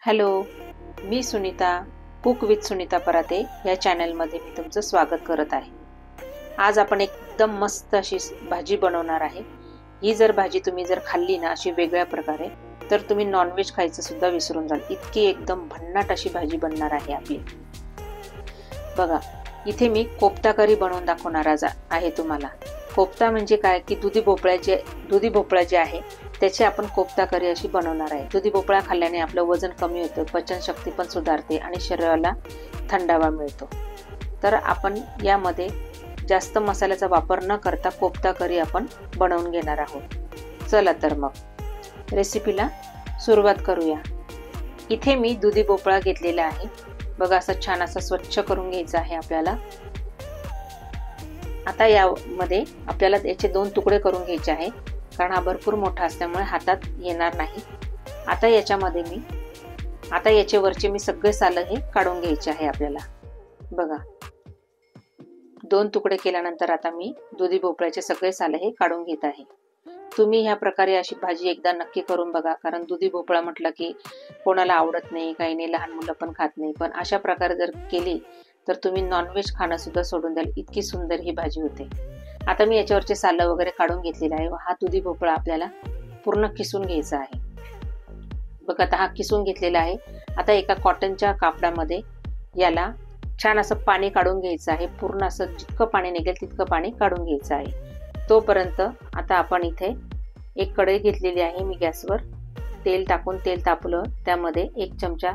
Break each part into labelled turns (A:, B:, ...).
A: Hello, मी Sunita, cook with Sunita Parate या चॅनलमध्ये मी तुमचं स्वागत करत आहे। आज आपण एकदम मस्त अशी भाजी बनवणार आहे। ही जर भाजी तुम्ही जर खाल्ली ना अशी वेगळ्या प्रकारे, तर तुम्ही नॉनव्हेज खायचं सुद्धा विसरून जाल। इतकी एकदम भन्नाट अशी भाजी बनणार आहे आपली। बघा, इथे मी कोफ्ता करी बनवून दाखवणार आहे तुम्हाला। कोफ्ता म्हणजे काय की दुधी भोपळा जे आहे त्याची आपण कोफ्ता करी अशी बनवणार आहे। दुधी भोपळा खाल्ल्याने आपलं वजन कमी होतं, पचनशक्ती पण सुधारते आणि शरीराला थंडावा मिळतो। तर आपण यामध्ये जास्त मसाल्याचा वापर न करता कोफ्ता करी आपण बनवून घेणार आहोत। चला तर मग रेसिपीला सुरुवात करूया। इथे मी दुधी भोपळा घेतलेला आहे। बघा, असं छान असं स्वच्छ करून घ्यायचं आहे आपल्याला। आता यामध्ये आपल्याला याचे 2 तुकडे करून घ्यायचे आहे, कारण हा भरपूर मोठा असल्यामुळे हातात येणार नाही। आता याचे वरचे मी सगळे साल हे काढून घ्यायचे आहे आपल्याला। बघा, 2 तुकडे केल्यानंतर आता मी दुधी भोपळ्याचे सगळे साल हे काढून घेत आहे। तुम्ही ह्या प्रकारे अशी भाजी एकदा नक्की करून बघा, कारण दुधी भोपळा म्हटलं की कोणाला आवडत नाही, काही नाही, लहान मुलं पण खात नाही। पण अशा प्रकारे जर केली तर तुम्ही नॉनव्हेज खाणं सुद्धा सोडून द्याल, इतकी सुंदर ही भाजी होते। आता मी याच्यावरचे साल वगैरे काढून घेतलेला आहे। हा दुधी भोपळा आपल्याला पूर्ण किसून घ्यायचा आहे। बघा, आता हा किसून घेतलेला आहे। आता एका कॉटनच्या कापडामध्ये याला छान असं पाणी काढून घ्यायचं आहे। पूर्ण असं जितकं पाणी निघेल तितकं पाणी काढून घ्यायचं आहे। तोपर्यंत आता आपण इथे एक कढई घेतलेली आहे। मी गॅसवर तेल टाकून तेल तापलं, त्यामध्ये 1 चमचा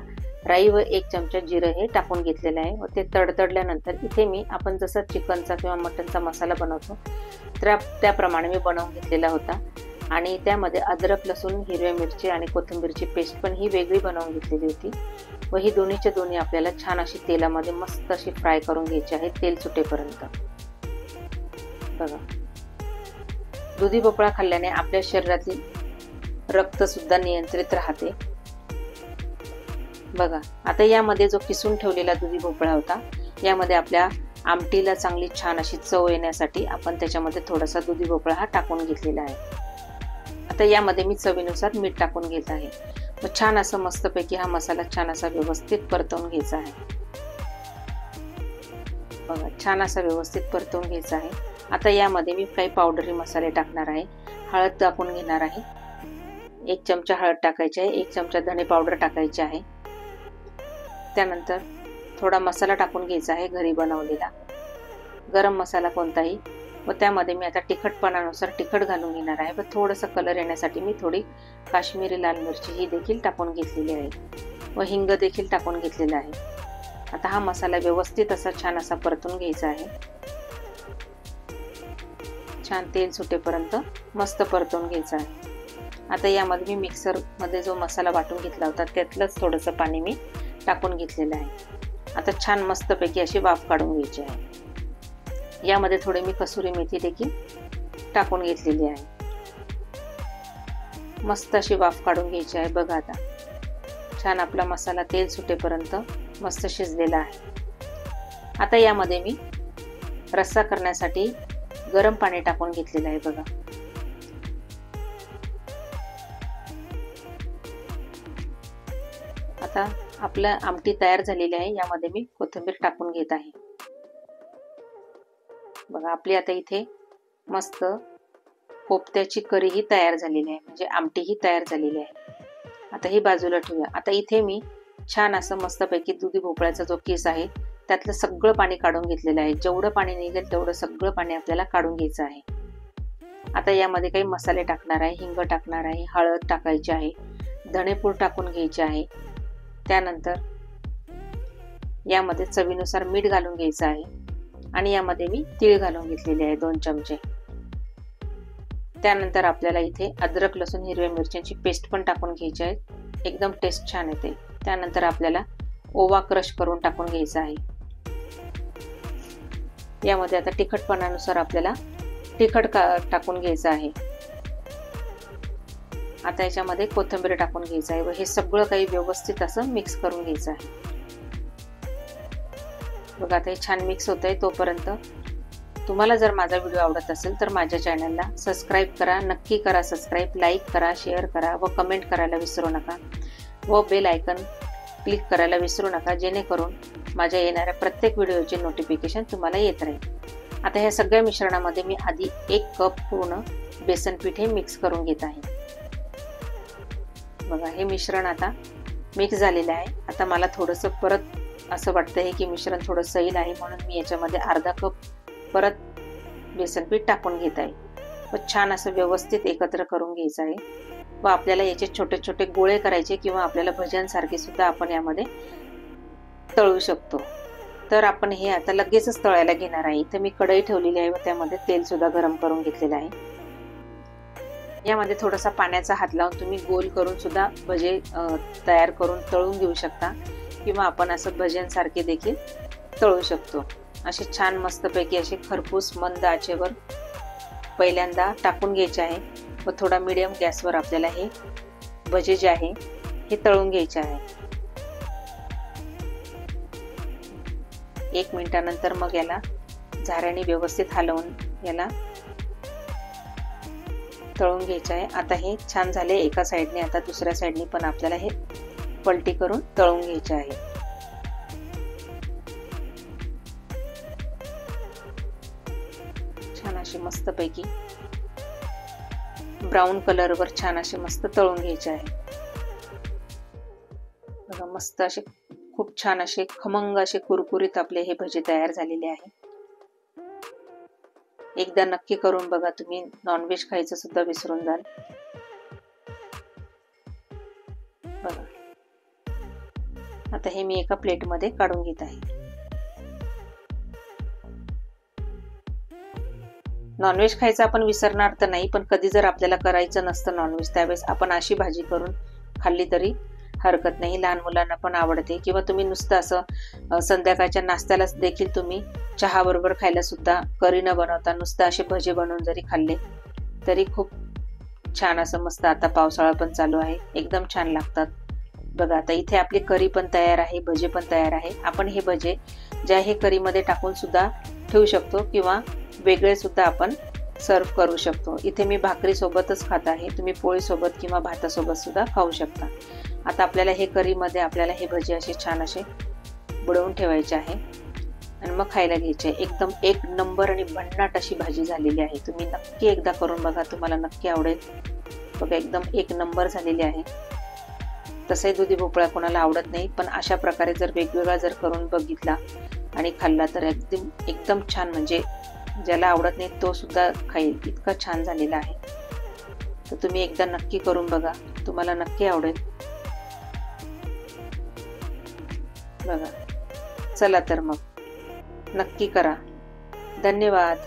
A: राई व 1 चमचा जिरं हे टाकून घेतलेलं आहे। व ते तडतडल्यानंतर इथे मी आपण जसा चिकनचा किंवा मटनचा मसाला बनवतो त्याप्रमाणे मी बनवून घेतलेला होता। आणि त्यामध्ये अद्रक, लसूण, हिरव्या मिरची आणि कोथिंबीरची पेस्ट पण ही वेगळी बनवून घेतलेली होती। व ही दोन्हीच्या दोन्ही आपल्याला छान अशी तेलामध्ये मस्त अशी फ्राय करून घ्यायची आहे, तेल सुटेपर्यंत। बघा, दुधी भोपळा खाल्ल्याने आपल्या शरीरातील रक्त सुद्धा नियंत्रित राहते। बघा, आता यामध्ये जो किसून ठेवलेला दुधी भोपळा होता, यामध्ये आपल्या आमटीला चांगली छान अशी चव येण्यासाठी आपण त्याच्यामध्ये थोडासा दुधी भोपळा हा टाकून घेतलेला आहे। आता यामध्ये मी चवीनुसार मीठ टाकून घेत आहे। मग छान असं मस्तपैकी हा मसाला छान असा व्यवस्थित परतवून घ्यायचा आहे। बघा, छान असा व्यवस्थित परतवून घ्यायचा आहे। आता यामध्ये मी काही पावडरी मसाले टाकणार आहे। हळद टाकून घेणार आहे। 1 चमचा हळद टाकायची आहे, 1 चमचा धणे पावडर टाकायची आहे। त्यानंतर थोडा मसाला टाकून घ्यायचा आहे, घरी बनवलेला गरम मसाला कोणताही। व त्यामध्ये मी आता तिखटपणानुसार तिखट घालून घेणार आहे। व थोडंसं कलर येण्यासाठी मी थोडी काश्मीरी लाल मिरची ही देखील टाकून घेतलेली आहे। व हिंग देखील टाकून घेतलेला आहे। आता हा मसाला व्यवस्थित असा छान असा परतून घ्यायचा आहे। छान तेल सुटेपर्यंत मस्त परतून घ्यायचा आहे। आता यामध्ये मी मिक्सर मध्ये जो मसाला वाटून घेतला होता त्यातलंच थोडंसं पाणी मी टाकून घेतलेलं आहे। आता छान मस्तपैकी अशी वाफ काढून घ्यायची आहे। यामध्ये थोडी मी कसुरी मेथी देखील टाकून घेतलेली आहे। मस्त अशी वाफ काढून घ्यायची आहे। बघा, आता छान आपला मसाला तेल सुटेपर्यंत मस्त शिजलेला आहे। आता यामध्ये मी रस्सा करण्यासाठी गरम पाणी टाकून घेतलेलं आहे। बघा, आता आपलं आमटी तयार झालेली आहे। यामध्ये मी कोथिंबीर टाकून घेत आहे। बघा, आपली आता इथे मस्त कोफ्त्याची करी ही तयार झालेली आहे, म्हणजे आमटी ही तयार झालेली आहे। आता ही बाजूला ठेवूया। आता इथे मी छान असं मस्तपैकी दुधी भोपळ्याचा जो केस आहे त्यातलं सगळं पाणी काढून घेतलेलं आहे। जेवढं पाणी निघेल तेवढं सगळं पाणी आपल्याला काढून घ्यायचं आहे। आता यामध्ये काही मसाले टाकणार आहे, हिंग टाकणार आहे, हळद टाकायची आहे, धणेपूड टाकून घ्यायची आहे। त्यानंतर यामध्ये चवीनुसार मीठ घालून घ्यायचं आहे। आणि यामध्ये मी तीळ घालून घेतलेले आहे 2 चमचे। त्यानंतर आपल्याला इथे अद्रक, लसूण, हिरव्या मिरच्यांची पेस्ट पण टाकून घ्यायची आहे, एकदम टेस्ट छान येते। त्यानंतर आपल्याला ओवा क्रश करून टाकून घ्यायचा आहे। यामध्ये आता तिखटपणानुसार आपल्याला तिखट टाकून घ्यायचं आहे। आता याच्यामध्ये कोथिंबीर टाकून घ्यायचं आहे व हे सगळं काही व्यवस्थित असं मिक्स करून घ्यायचं आहे। बघा, आता हे छान मिक्स होत आहे। तोपर्यंत तुम्हाला जर माझा व्हिडिओ आवडत असेल तर माझ्या चॅनलला सबस्क्राईब करा, नक्की करा सबस्क्राईब, लाईक करा, शेअर करा व कमेंट करायला विसरू नका। व बेल आयकॉन क्लिक करायला विसरू नका, जेणेकरून माझ्या येणाऱ्या प्रत्येक व्हिडिओचे नोटिफिकेशन तुम्हाला येत राहील। आता ह्या सगळ्या मिश्रणामध्ये मी आधी 1 कप पूर्ण बेसन पीठ हे मिक्स करून घेत आहे। बघा, हे मिश्रण आता मिक्स झालेलं आहे। आता मला थोडंसं परत असं वाटतंय की मिश्रण थोडं सैल आहे, म्हणून मी याच्यामध्ये अर्धा कप परत बेसन पीठ टाकून घेत आहे व छान असं व्यवस्थित एकत्र करून घ्यायचं आहे। व आपल्याला याचे छोटे छोटे गोळे करायचे किंवा आपल्याला भज्यांसारखे सुद्धा आपण यामध्ये तळू शकतो। तर आपण हे आता लगेचच तळायला घेणार आहे। इथे मी कढई ठेवलेली आहे व त्यामध्ये तेल सुद्धा गरम करून घेतलेलं आहे। यामध्ये थोडासा पाण्याचा हात लावून तुम्ही गोल करून सुद्धा भजे तयार करून तळून घेऊ शकता, किंवा आपण असं भज्यांसारखे देखील तळू शकतो। असे छान मस्तपैकी असे खरपूस मंद आचेवर पहिल्यांदा टाकून घ्यायचे आहे व थोडा मीडियम गॅसवर आपल्याला हे भजे जे आहे हे तळून घ्यायचे आहे। 1 मिनिटानंतर मग याला झाऱ्याने व्यवस्थित हलवून याला तळून घ्यायचे आहे। आता हे छान झाले एका साइडने, आता दुसऱ्या साइडने पण आपल्याला हे पलटी करून तळून घ्यायचे आहे। छान असे मस्तपैकी ब्राऊन कलरवर छान असे मस्त तळून घ्यायचे आहे। बघा, मस्त असे खूप छान असे खमंग असे कुरकुरीत आपले हे भजे तयार झालेले आहे। एकदा नक्की करून बघा, तुम्ही नॉनव्हेज खायचं सुद्धा विसरून जाल। बघा, आता हे मी एका प्लेटमध्ये काढून घेत आहे। नॉनव्हेज खायचं आपण विसरणार तर नाही, पण कधी जर आपल्याला करायचं नसतं नॉनव्हेज, त्यावेळेस आपण अशी भाजी करून खाल्ली तरी हरकत नाही। लहान मुलांना पण आवडते, किंवा तुम्ही नुसतं असं संध्याकाळच्या नाश्त्याला देखील तुम्ही चहा बरोबर खायला सुद्धा करी न बनवता नुसतं असे भजे बनवून जरी खाल्ले तरी खूप छान असं मस्त। आता पावसाळा पण चालू आहे, एकदम छान लागतात। बघा, आता इथे आपली करी पण तयार आहे, भजे पण तयार आहे। आपण हे भजे ज्या हे करीमध्ये टाकून सुद्धा ठेवू शकतो, किंवा वेगळे सुद्धा आपण सर्व करू शकतो। इथे मी भाकरी सोबतच खात आहे, तुम्ही पोळी सोबत किंवा भातासोबत सुद्धा खाऊ शकता। आता आपल्याला हे करीमध्ये आपल्याला हे भजे असे छान असे बुडवून ठेवायचे आहे आणि मग खायला घ्यायचे। एकदम 1 नंबर आणि भन्नाट अशी भाजी झालेली आहे। तुम्ही नक्की एकदा करून बघा, तुम्हाला नक्की आवडेल। बघा, एकदम 1 नंबर झालेली आहे। तसंही दुधी भोपळा कोणाला आवडत नाही, पण अशा प्रकारे जर वेगवेगळा जर करून बघितला आणि खाल्ला तर एकदम छान, म्हणजे ज्याला आवडत नाही तो सुद्धा खाईल, इतका छान झालेला आहे। तर तुम्ही एकदा नक्की करून बघा, तुम्हाला नक्की आवडेल। बघा, चला तर मग नक्की करा। धन्यवाद।